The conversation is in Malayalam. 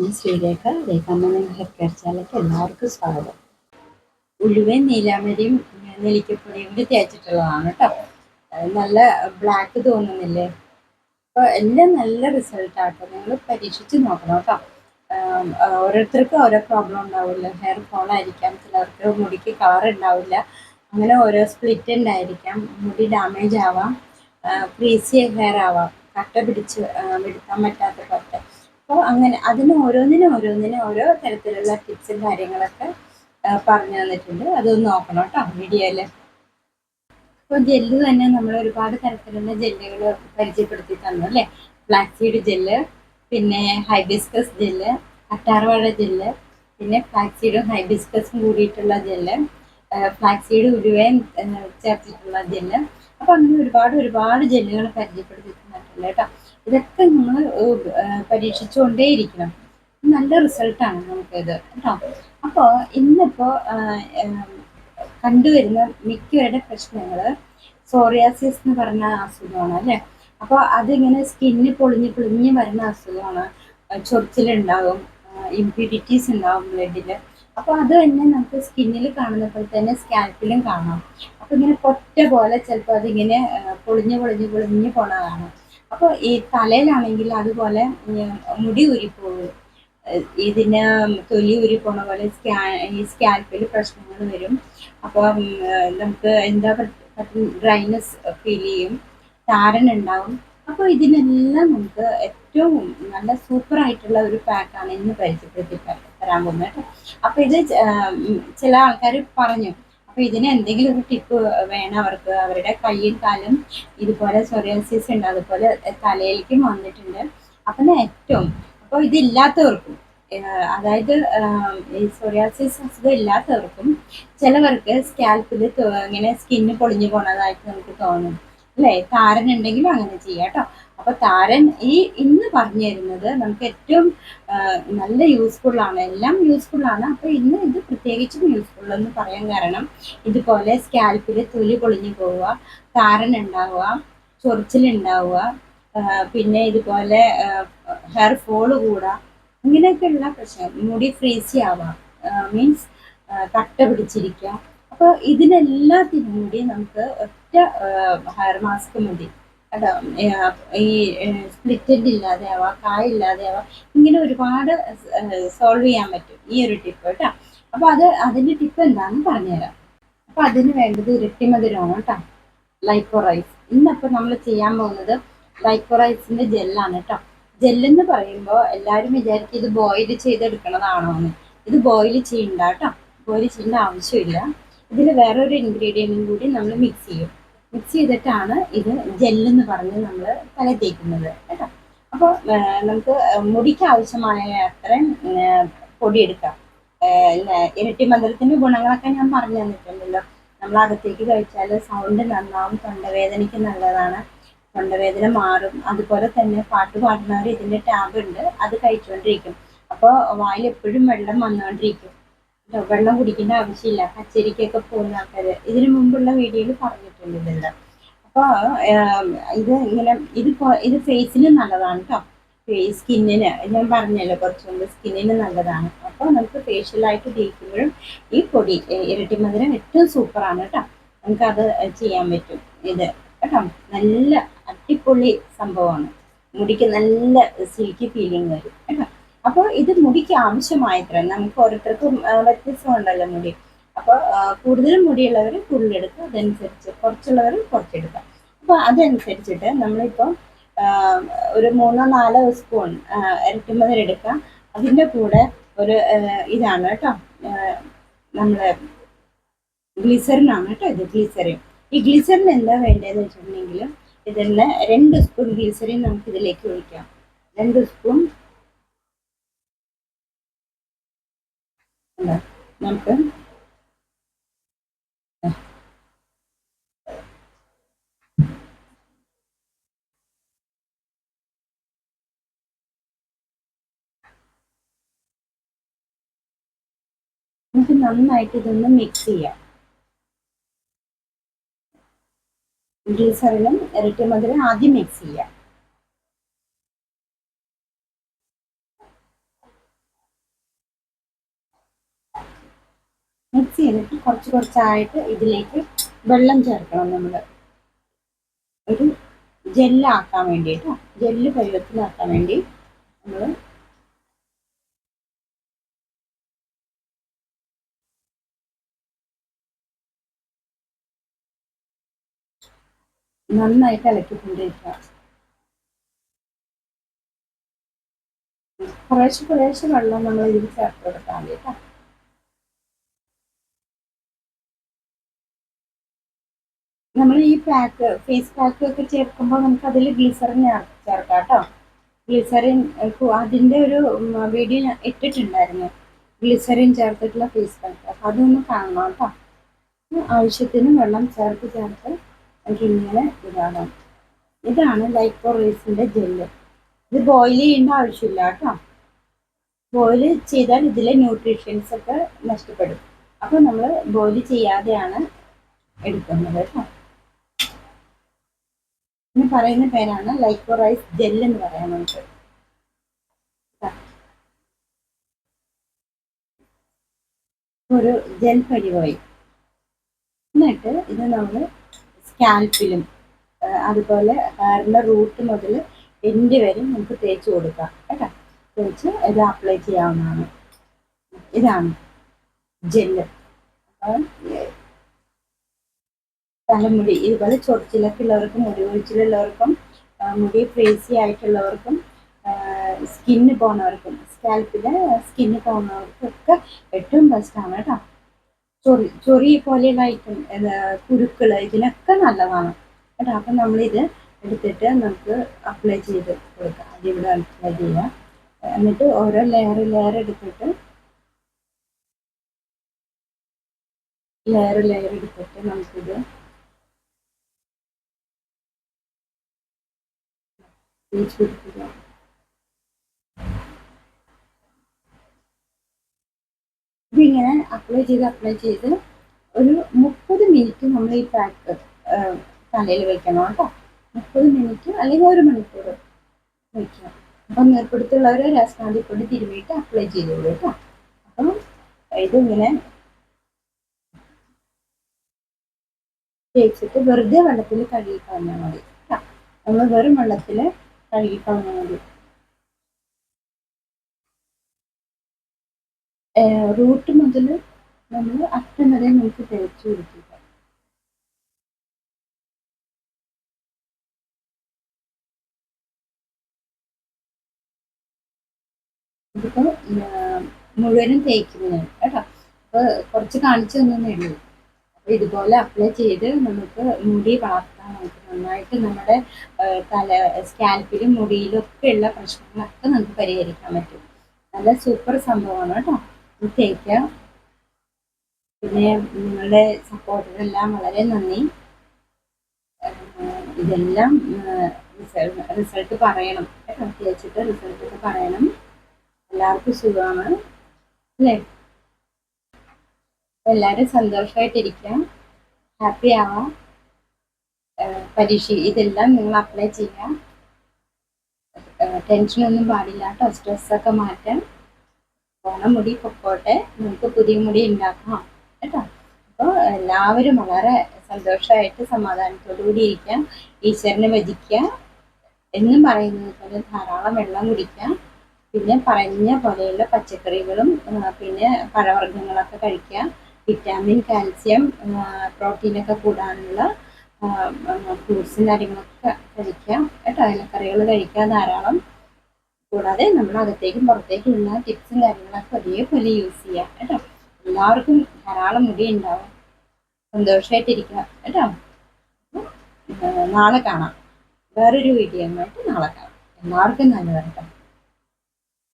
ഞാൻ ശ്രീരേഖ. രേഖാമണി ഹെയർ കെയർ ചാനലിലേക്ക് എല്ലാവർക്കും സ്വാഗതം. ഉലുവയും നീലാമരിയും നെല്ലിക്കപ്പൊടിയും കൂടി തേച്ചിട്ടുള്ളതാണ് കേട്ടോ. നല്ല ബ്ലാക്ക് തോന്നുന്നില്ലേ? അപ്പോൾ എല്ലാം നല്ല റിസൾട്ടാട്ടോ. നിങ്ങൾ പരീക്ഷിച്ച് നോക്കണം കേട്ടോ. ഓരോരുത്തർക്കും ഓരോ പ്രോബ്ലം ഉണ്ടാവില്ല. ഹെയർ ഫോൾ ആയിരിക്കാം, ചിലർക്ക് മുടിക്ക് കളർ ഉണ്ടാവില്ല, അങ്ങനെ ഓരോ സ്പ്ലിറ്റ് ഉണ്ടായിരിക്കാം, മുടി ഡാമേജ് ആവാം, ഫ്രീസി ഹെയർ ആവാം, കട്ട പിടിച്ച് വിടുത്താൻ പറ്റാത്ത കട്ട. അപ്പോൾ അങ്ങനെ അതിന് ഓരോന്നിനും ഓരോ തരത്തിലുള്ള ടിപ്സും കാര്യങ്ങളൊക്കെ പറഞ്ഞു തന്നിട്ടുണ്ട്. അതൊന്ന് നോക്കണം കേട്ടോ വീഡിയോയിൽ. ഇപ്പോൾ ജെല്ല് തന്നെ നമ്മൾ ഒരുപാട് തരത്തിലുള്ള ജെല്ലുകൾ പരിചയപ്പെടുത്തി തന്നു അല്ലേ? ഫ്ലാക്സീഡ് ജെല്ല്, പിന്നെ ഹൈബിസ്കസ് ജെല്ല്, കറ്റാർവാഴ ജെല്ല്, പിന്നെ ഫ്ലാക്സീഡും ഹൈബിസ്കസും കൂടിയിട്ടുള്ള ജെല്ല്, ഫ്ലാക്സീഡ് ഉലുവയും ചേർത്തിട്ടുള്ള ജെല്ല്. അപ്പോൾ അങ്ങനെ ഒരുപാട് ജെല്ലുകൾ പരിചയപ്പെടുത്തി തന്നിട്ടുണ്ട് കേട്ടോ. ഇതൊക്കെ നമ്മൾ പരീക്ഷിച്ചുകൊണ്ടേയിരിക്കണം. നല്ല റിസൾട്ടാണ് നമുക്കിത് കേട്ടോ. അപ്പോൾ ഇന്നിപ്പോൾ കണ്ടുവരുന്ന മിക്കവരുടെ പ്രശ്നങ്ങൾ സോറിയാസിസ് എന്ന് പറഞ്ഞ അസുഖമാണ് അല്ലേ? അപ്പോൾ അതിങ്ങനെ സ്കിന്ന് പൊളിഞ്ഞ് വരുന്ന അസുഖമാണ്. ചൊറിച്ചിലുണ്ടാകും, ഇമ്പ്യൂരിറ്റീസ് ഉണ്ടാകും ബ്ലഡിൽ. അപ്പോൾ അത് തന്നെ നമുക്ക് സ്കിന്നിൽ കാണുന്നപ്പോൾ തന്നെ സ്കാൽപ്പിലും കാണാം. അപ്പോൾ ഇങ്ങനെ പൊറ്റ പോലെ ചിലപ്പോൾ അതിങ്ങനെ പൊളിഞ്ഞ് പോണതാണ്. അപ്പോൾ ഈ തലയിലാണെങ്കിൽ അതുപോലെ മുടി ഊരിപ്പോകും. ഇതിന് തൊലി ഊരി പോണ പോലെ ഈ സ്കാൽപ്പിൽ പ്രശ്നങ്ങൾ വരും. അപ്പോൾ നമുക്ക് എന്താ ഡ്രൈനെസ് ഫീൽ ചെയ്യും, താരൻ ഉണ്ടാവും. അപ്പോൾ ഇതിനെല്ലാം നമുക്ക് ഏറ്റവും നല്ല സൂപ്പർ ആയിട്ടുള്ള ഒരു പാക്കാണ് ഇന്ന് പരിചയപ്പെടുത്തി തരാൻ പോകുന്നത് കേട്ടോ. അപ്പോൾ ഇത് ചില ആൾക്കാർ പറഞ്ഞു, അപ്പോൾ ഇതിന് എന്തെങ്കിലും ഒരു ടിപ്പ് വേണം അവർക്ക്. അവരുടെ കൈയും കാലും ഇതുപോലെ സോറിയാസിസ് ഉണ്ട്, അതുപോലെ തലയിലേക്കും വന്നിട്ടുണ്ട്. അപ്പം ഏറ്റവും അപ്പോൾ ഇതില്ലാത്തവർക്കും, അതായത് ഈ സോറിയാസിസ് അസുഖം ഇല്ലാത്തവർക്കും ചിലവർക്ക് സ്കാൽപ്പിൽ ഇങ്ങനെ സ്കിന്ന് പൊളിഞ്ഞു പോണതായിട്ട് നമുക്ക് തോന്നും അല്ലേ? താരൻ ഉണ്ടെങ്കിലും അങ്ങനെ ചെയ്യാം കേട്ടോ. അപ്പൊ താരൻ ഇന്ന് പറഞ്ഞു തരുന്നത് നമുക്ക് ഏറ്റവും നല്ല യൂസ്ഫുൾ ആണ്, എല്ലാം യൂസ്ഫുൾ ആണ്. അപ്പൊ ഇന്ന് ഇത് പ്രത്യേകിച്ചും യൂസ്ഫുൾ എന്ന് പറയാൻ കാരണം, ഇതുപോലെ സ്കാൽപ്പിൽ തൊലി പൊളിഞ്ഞു പോവുക, താരൻ ഉണ്ടാവുക, ചൊറിച്ചിലുണ്ടാവുക, പിന്നെ ഇതുപോലെ ഹെയർ ഫോള് കൂടുക, ഇങ്ങനെയൊക്കെയുള്ള പ്രശ്നം, മുടി ഫ്രീസി ആവാം, മീൻസ് കട്ട പിടിച്ചിരിക്കുക. അപ്പോൾ ഇതിനെല്ലാത്തിനും കൂടി നമുക്ക് ഒറ്റ ഹെയർ മാസ്ക് മതി കേട്ടോ. ഈ സ്പ്ലിറ്റൻ്റ് ഇല്ലാതെ ആവാം, കായില്ലാതെ ആവാം, ഇങ്ങനെ ഒരുപാട് സോൾവ് ചെയ്യാൻ പറ്റും ഈ ഒരു ടിപ്പ് കേട്ടോ. അപ്പോൾ അതിൻ്റെ ടിപ്പ് എന്താണെന്ന് പറഞ്ഞുതരാം. അപ്പോൾ അതിന് വേണ്ടത് ഇരട്ടി മധുരമാണ് കേട്ടോ, ലൈക്കോറൈസ്. ഇന്നപ്പോൾ നമ്മൾ ചെയ്യാൻ പോകുന്നത് ലൈക്കോറൈസിൻ്റെ ജെല്ലാണ് കേട്ടോ. ജെല്ലെന്ന് പറയുമ്പോൾ എല്ലാവരും വിചാരിക്കും ഇത് ബോയിൽ ചെയ്തെടുക്കണതാണോ എന്ന്. ഇത് ബോയിൽ ചെയ്യണ്ട കേട്ടോ, ബോയിൽ ചെയ്യേണ്ട ആവശ്യമില്ല. ഇതിൽ വേറൊരു ഇൻഗ്രീഡിയൻറ്റും കൂടി നമ്മൾ മിക്സ് ചെയ്യും. മിക്സ് ചെയ്തിട്ടാണ് ഇത് ജെല്ലെന്ന് പറഞ്ഞ് നമ്മൾ തല തേക്കുന്നത് കേട്ടോ. അപ്പോൾ നമുക്ക് മുടിക്ക് ആവശ്യമായ അത്രയും പൊടിയെടുക്കാം. ഇരട്ടി മധുരത്തിൻ്റെ ഗുണങ്ങളൊക്കെ ഞാൻ പറഞ്ഞു തന്നിട്ടുണ്ടല്ലോ. നമ്മൾ അകത്തേക്ക് കഴിച്ചാൽ സൗണ്ട് നന്നാവും, തൊണ്ടവേദനയ്ക്ക് നല്ലതാണ്, തൊണ്ടവേദന മാറും. അതുപോലെ തന്നെ പാട്ട് പാടുന്നവർ ഇതിൻ്റെ ടാബ് ഉണ്ട്, അത് കഴിച്ചുകൊണ്ടിരിക്കും. അപ്പോൾ വായിൽ എപ്പോഴും വെള്ളം വന്നുകൊണ്ടിരിക്കും. വെള്ളം കുടിക്കേണ്ട ആവശ്യമില്ല. കച്ചേരിക്കൊക്കെ പോകുന്ന ആൾക്കാർ ഇതിനു മുമ്പുള്ള വീഡിയോയിൽ പറഞ്ഞിട്ടുണ്ട് ഇതെല്ലാം. അപ്പോൾ ഇത് ഫേസിന് നല്ലതാണ് കേട്ടോ. സ്കിന്നിന് ഞാൻ പറഞ്ഞല്ലോ കുറച്ച് മുമ്പ്, സ്കിന്നിന് നല്ലതാണ്. അപ്പോൾ നമുക്ക് ഫേഷ്യലായിട്ട് തേക്കുമ്പോഴും ഈ പൊടി ഇരട്ടി മധുരം ഏറ്റവും സൂപ്പറാണ് കേട്ടോ. നമുക്കത് ചെയ്യാൻ പറ്റും ഇത് കേട്ടോ. നല്ല അടിപൊളി സംഭവമാണ്. മുടിക്ക് നല്ല സിൽക്കി ഫീലിംഗ് വരും കേട്ടോ. അപ്പോൾ ഇത് മുടിക്ക് ആവശ്യമായത്ര, നമുക്ക് ഓരോരുത്തർക്കും വ്യത്യസ്തമുണ്ടല്ലോ മുടി. അപ്പോൾ കൂടുതലും മുടിയുള്ളവർ കൂടുതലെടുക്കുക, അതനുസരിച്ച് കുറച്ചുള്ളവർ കുറച്ചെടുക്കുക. അപ്പോൾ അതനുസരിച്ചിട്ട് നമ്മളിപ്പോൾ ഒരു 3-4 സ്പൂൺ ഇരട്ടിമധുരം എടുക്കുക. അതിൻ്റെ കൂടെ ഒരു ഇതാണ് കേട്ടോ, നമ്മളെ ഗ്ലിസറിനാണ് കേട്ടോ. ഇത് ഗ്ലിസറിൻ. ഈ ഗ്ലിസറിൻ എന്താ വേണ്ടതെന്ന് വെച്ചിട്ടുണ്ടെങ്കിൽ, ഇതിന് 2 സ്പൂൺ ഗ്ലിസറിൻ നമുക്ക് ഇതിലേക്ക് ഒഴിക്കാം. 2 സ്പൂൺ നമുക്ക് നന്നായിട്ട് ഇതൊന്ന് മിക്സ് ചെയ്യാം. ഗ്ലിസറിനും ഇരട്ടി മധുരം ആദ്യം മിക്സ് ചെയ്യാം. മിക്സ് ചെയ്തിട്ട് കുറച്ച് കുറച്ചായിട്ട് ഇതിലേക്ക് വെള്ളം ചേർക്കണം നമ്മൾ, ഒരു ജെല്ലാക്കാൻ വേണ്ടിയിട്ട്, ജെല്ല് പരുവത്തിലാക്കാൻ വേണ്ടി നമ്മൾ നന്നായിട്ട് ഇളക്കിക്കൊണ്ടിരിക്കുക. കുറേശ്ശെ കുറേശ്ശെ വെള്ളം നമ്മൾ ഇതിൽ ചേർത്ത് കൊടുക്കാൻ വേണ്ടിയിട്ടാ. നമ്മൾ ഈ പാക്ക്, ഫേസ് പാക്ക് ഒക്കെ ചേർക്കുമ്പോൾ നമുക്ക് അതിൽ ഗ്ലിസറിൻ ചേർക്കാം കേട്ടോ. ഗ്ലിസറിൻ അതിൻ്റെ ഒരു വീഡിയോ ഞാൻ ഇട്ടിട്ടുണ്ടായിരുന്നു, ഗ്ലിസറിൻ ചേർത്തിട്ടുള്ള ഫേസ് പാക്ക്. അപ്പം അതൊന്ന് കാണണം കേട്ടോ. ആവശ്യത്തിന് വെള്ളം ചേർത്ത് ഇങ്ങനെ ഇടാം. ഇതാണ് ലൈക്കോറൈസിൻ്റെ ജെല്ല്. ഇത് ബോയിൽ ചെയ്യേണ്ട ആവശ്യമില്ല കേട്ടോ. ബോയിൽ ചെയ്താൽ ഇതിലെ ന്യൂട്രീഷ്യൻസ് ഒക്കെ നഷ്ടപ്പെടും. അപ്പോൾ നമ്മൾ ബോയിൽ ചെയ്യാതെയാണ് എടുക്കുന്നത് കേട്ടോ. ഇനി പറയുന്ന പേരാണ് ലൈക്കോറൈസ് ജെൽ എന്ന് പറയാൻ നമുക്ക്. ഒരു ജെൽ പരിവായി. എന്നിട്ട് ഇത് നമ്മൾ സ്കാൽപ്പിലും അതുപോലെ ഹെയറിൻ്റെ റൂട്ട് മുതൽ എൻഡ് വരെ നമുക്ക് തേച്ച് കൊടുക്കാം കേട്ടോ. തേച്ച് ഇത് അപ്ലൈ ചെയ്യാവുന്നതാണ്. ഇതാണ് ജെല്ല്. തലമുടി ഇതുപോലെ ചൊറിച്ചിലൊക്കെ ഉള്ളവർക്കും, മുടി കൊഴിച്ചിലുള്ളവർക്കും, മുടി ഫ്രീസി ആയിട്ടുള്ളവർക്കും, സ്കിന്ന് പോകുന്നവർക്കും, സ്കാൽപ്പിലെ സ്കിന്ന് പോകുന്നവർക്കൊക്കെ ഏറ്റവും ബെസ്റ്റാണ് കേട്ടോ. ചൊറി പോലെയുള്ള ഐറ്റം, കുരുക്കൾ, ഇതിനൊക്കെ നല്ലതാണ് കേട്ടോ. അപ്പം നമ്മളിത് എടുത്തിട്ട് നമുക്ക് അപ്ലൈ ചെയ്ത് കൊടുക്കാം. ആദ്യം ഇവിടെ അപ്ലൈ ചെയ്യാം. എന്നിട്ട് ഓരോ ലെയർ എടുത്തിട്ട് ലെയർ എടുത്തിട്ട് നമുക്കിത് തേച്ച് പിടിപ്പിക്കുക. ഇതിങ്ങനെ അപ്ലൈ ചെയ്ത് ഒരു 30 മിനിറ്റ് നമ്മൾ ഈ പാക്ക് തലയിൽ വെക്കണം കേട്ടോ. 30 മിനിറ്റ് അല്ലെങ്കിൽ 1 മണിക്കൂർ വയ്ക്കണം. അപ്പം നീർപ്പിടുത്തുള്ളവർ രാസനാദിപ്പൊടി തിരുമിയിട്ട് അപ്ലൈ ചെയ്തോളൂ കേട്ടോ. അപ്പം ഇതിങ്ങനെ തേച്ചിട്ട് വെറുതെ വെള്ളത്തിൽ കഴുകി കളഞ്ഞാൽ മതി കേട്ടോ. നമ്മൾ വെറും വെള്ളത്തിൽ കഴുകി കളഞ്ഞാൽ മതി. റൂട്ട് മുതൽ നമ്മൾ അറ്റം വരെ നമുക്ക് തേച്ച് പിടിക്കുക. ഇതിപ്പോൾ മുഴുവനും തേക്കുന്നതാണ് കേട്ടോ. അപ്പോൾ കുറച്ച് കാണിച്ചു തന്നേ ഉള്ളൂ. അപ്പോൾ ഇതുപോലെ അപ്ലൈ ചെയ്ത് നമുക്ക് മുടി വളർത്താൻ, നമുക്ക് നന്നായിട്ട് നമ്മുടെ സ്കാൽപ്പിലും മുടിയിലും ഒക്കെ ഉള്ള പ്രശ്നങ്ങളൊക്കെ നമുക്ക് പരിഹരിക്കാൻ പറ്റും. നല്ല സൂപ്പർ സംഭവമാണ് കേട്ടോ. ഇത് തേക്കുക. പിന്നെ നിങ്ങളുടെ സപ്പോർട്ടിനെല്ലാം വളരെ നന്ദി. ഇതെല്ലാം റിസൾട്ട് പറയണം കേട്ടോ. തേച്ചിട്ട് റിസൾട്ടൊക്കെ പറയണം. എല്ലാവർക്കും സുഖമാണ് അല്ലേ? എല്ലാവരും സന്തോഷമായിട്ടിരിക്കാം, ഹാപ്പി ആവാം. പരീക്ഷ ഇതെല്ലാം നിങ്ങൾ അപ്ലൈ ചെയ്യാം. ടെൻഷനൊന്നും പാടില്ല കേട്ടോ. സ്ട്രെസ്സൊക്കെ മാറ്റാൻ. പോണ മുടി പൊക്കോട്ടെ, നമുക്ക് പുതിയ മുടി ഉണ്ടാക്കാം കേട്ടോ. അപ്പോൾ എല്ലാവരും വളരെ സന്തോഷമായിട്ട് സമാധാനത്തോടു കൂടി ഇരിക്കാം. ഈശ്വരനെ ഭജിക്കുക. എന്നും പറയുന്നത് പോലെ ധാരാളം വെള്ളം കുടിക്കാം. പിന്നെ പറഞ്ഞ പോലെയുള്ള പച്ചക്കറികളും പിന്നെ പഴവർഗ്ഗങ്ങളൊക്കെ കഴിക്കുക. വിറ്റാമിൻ, കാൽസ്യം, പ്രോട്ടീനൊക്കെ കൂടാനുള്ള ഫ്രൂട്ട്സും കാര്യങ്ങളൊക്കെ കഴിക്കാം കേട്ടോ. ഇലക്കറികൾ കഴിക്കുക ധാരാളം. കൂടാതെ നമ്മൾ അകത്തേക്കും പുറത്തേക്കും ഉള്ള ടിപ്സും കാര്യങ്ങളൊക്കെ അതേപോലെ യൂസ് ചെയ്യാം കേട്ടോ. എല്ലാവർക്കും ധാരാളം മുടി ഉണ്ടാവും. സന്തോഷമായിട്ടിരിക്കുക കേട്ടോ. നാളെ കാണാം. വേറൊരു വീഡിയോ ആയിട്ട് നാളെ കാണാം. എല്ലാവർക്കും നല്ലതാണ് കേട്ടോ.